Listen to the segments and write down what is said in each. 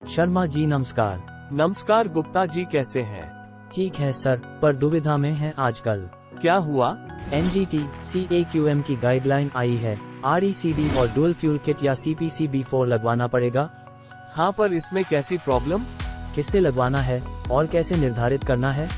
शर्मा जी नमस्कार। नमस्कार गुप्ता जी, कैसे हैं? ठीक है सर, पर दुविधा में है आजकल। क्या हुआ? NGT CAQM की गाइडलाइन आई है, RECD और डुअल फ्यूल किट या CPCB4 लगवाना पड़ेगा। हाँ, पर इसमें कैसी प्रॉब्लम? किससे लगवाना है और कैसे निर्धारित करना है?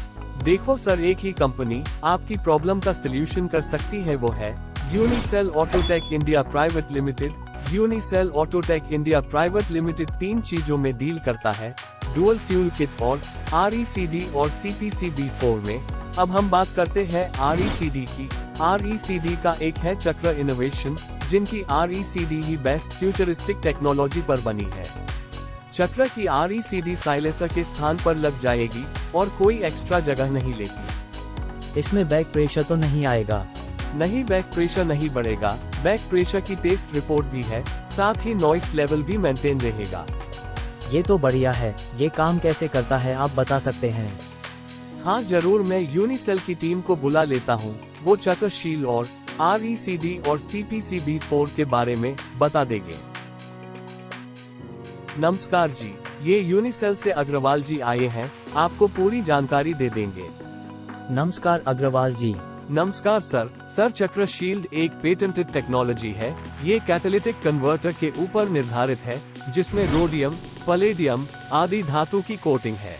देखो सर, एक ही कंपनी आपकी प्रॉब्लम का सलूशन कर सकती है, वो है unicell Autotech India private limited. Unicell Autotech India private limited 3 चीजों में डील करता है, डुअल फ्यूल किट और RECD और CPCB4 में। अब हम बात करते हैं RECD की। RECD का एक है चक्र इनोवेशन, जिनकी RECD ही बेस्ट फ्यूचरिस्टिक टेक्नोलॉजी पर बनी है। चक्र की RECD साइलेंसर के स्थान पर लग जाएगी और कोई एक्स्ट्रा जगह नहीं लेगी। इसमें बैक प्रेशर तो नहीं आएगा? नहीं, बैक प्रेशर नहीं बढ़ेगा। बैक प्रेशर की टेस्ट रिपोर्ट भी है, साथ ही नॉइस लेवल भी मेंटेन रहेगा। ये तो बढ़िया है। ये काम कैसे करता है, आप बता सकते हैं? हाँ जरूर, मैं यूनिसेल की टीम को बुला लेता हूँ। वो चक्रशील और RECD और CPCB4 के बारे में बता देंगे। नमस्कार जी, ये यूनिसेल से अग्रवाल जी आए हैं, आपको पूरी जानकारी दे देंगे। नमस्कार अग्रवाल जी। नमस्कार सर, चक्रशील्ड एक पेटेंटेड टेक्नोलॉजी है। ये कैटालिटिक कन्वर्टर के ऊपर निर्धारित है, जिसमें रोडियम, पैलेडियम आदि धातु की कोटिंग है।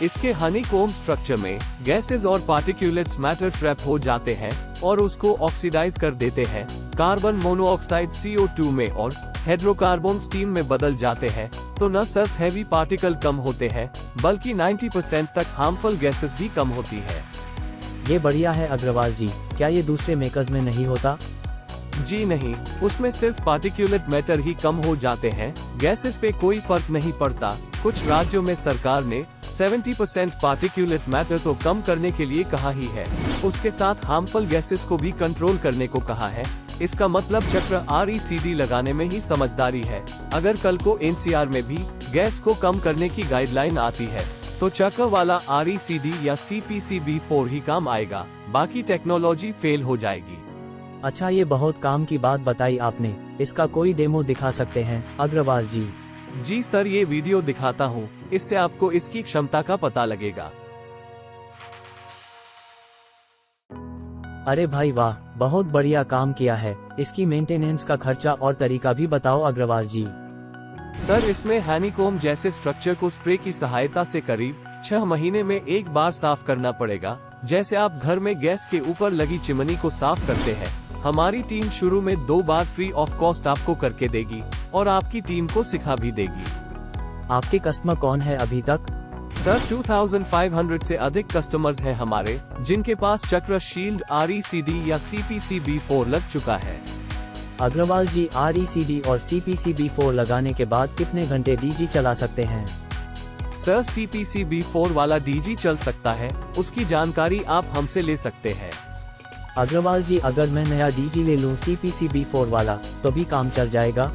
इसके हनीकॉम्ब स्ट्रक्चर में गैसेस और पार्टिकुलेट्स मैटर ट्रैप हो जाते हैं और उसको ऑक्सीडाइज कर देते हैं। कार्बन मोनोऑक्साइड CO2 में और हाइड्रोकार्बन स्टीम में बदल जाते हैं। तो न सिर्फ हैवी पार्टिकल कम होते हैं, बल्कि 90% तक हार्मफुल गैसेस भी कम होती है। ये बढ़िया है अग्रवाल जी। क्या ये दूसरे मेकर्स में नहीं होता? जी नहीं, उसमें सिर्फ पार्टिकुलेट मैटर ही कम हो जाते हैं, गैसेस पे कोई फर्क नहीं पड़ता। कुछ राज्यों में सरकार ने 70% पार्टिकुलेट मैटर तो कम करने के लिए कहा ही है, उसके साथ हार्मफुल गैसेस को भी कंट्रोल करने को कहा है। इसका मतलब चक्र RECD लगाने में ही समझदारी है। अगर कल को NCR में भी गैस को कम करने की गाइडलाइन आती है, तो चक्र वाला RECD या CPCB4 ही काम आएगा, बाकी टेक्नोलॉजी फेल हो जाएगी। अच्छा, ये बहुत काम की बात बताई आपने। इसका कोई डेमो दिखा सकते हैं अग्रवाल जी? जी सर, ये वीडियो दिखाता हूँ, इससे आपको इसकी क्षमता का पता लगेगा। अरे भाई वाह, बहुत बढ़िया काम किया है। इसकी मेंटेनेंस का खर्चा और तरीका भी बताओ अग्रवाल जी। सर, इसमें हनीकॉम्ब जैसे स्ट्रक्चर को स्प्रे की सहायता से करीब 6 महीने में एक बार साफ करना पड़ेगा, जैसे आप घर में गैस के ऊपर लगी चिमनी को साफ करते हैं। हमारी टीम शुरू में 2 बार फ्री ऑफ कॉस्ट आपको करके देगी और आपकी टीम को सिखा भी देगी। आपके कस्टमर कौन है अभी तक? सर, 2500 से अधिक कस्टमर्स हैं हमारे, जिनके पास चक्रशील्ड RECD या CPCB4 लग चुका है। अग्रवाल जी, RECD और CPCB4 लगाने के बाद कितने घंटे DG चला सकते हैं? सर, CPCB4 वाला DG चल सकता है, उसकी जानकारी आप हमसे ले सकते हैं। अग्रवाल जी, अगर मैं नया DG ले लूं CPCB4 वाला, तो भी काम चल जाएगा?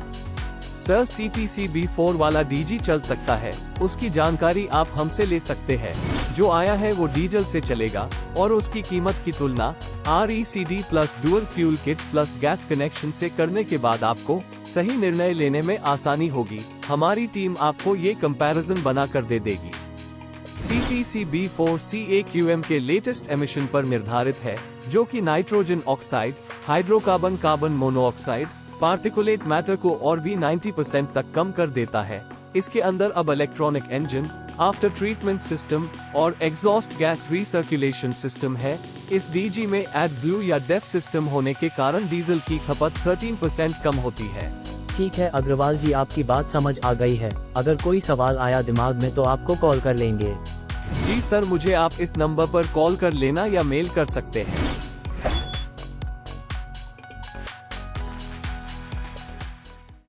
सर, CPCB4 वाला DG चल सकता है, उसकी जानकारी आप हमसे ले सकते हैं। जो आया है वो डीजल से चलेगा और उसकी कीमत की तुलना RECD plus dual fuel kit plus gas connection से करने के बाद आपको सही निर्णय लेने में आसानी होगी। हमारी टीम आपको ये कंपैरिजन बना कर दे देगी। CPCB4 CAQM के लेटेस्ट एमिशन पर निर्धारित है, जो कि nitrogen oxide, hydrocarbon, carbon monoxide, particulate matter को और भी 90% तक कम कर देता है। इसके अंदर अब electronic engine, after treatment system और एग्जॉस्ट गैस रिसर्कुलेशन सिस्टम है। इस DG में AdBlue या DEF सिस्टम होने के कारण डीजल की खपत 13% कम होती है। ठीक है अग्रवाल जी, आपकी बात समझ आ गई है। अगर कोई सवाल आया दिमाग में तो आपको कॉल कर लेंगे। जी सर, मुझे आप इस नंबर पर कॉल कर लेना या मेल कर सकते हैं।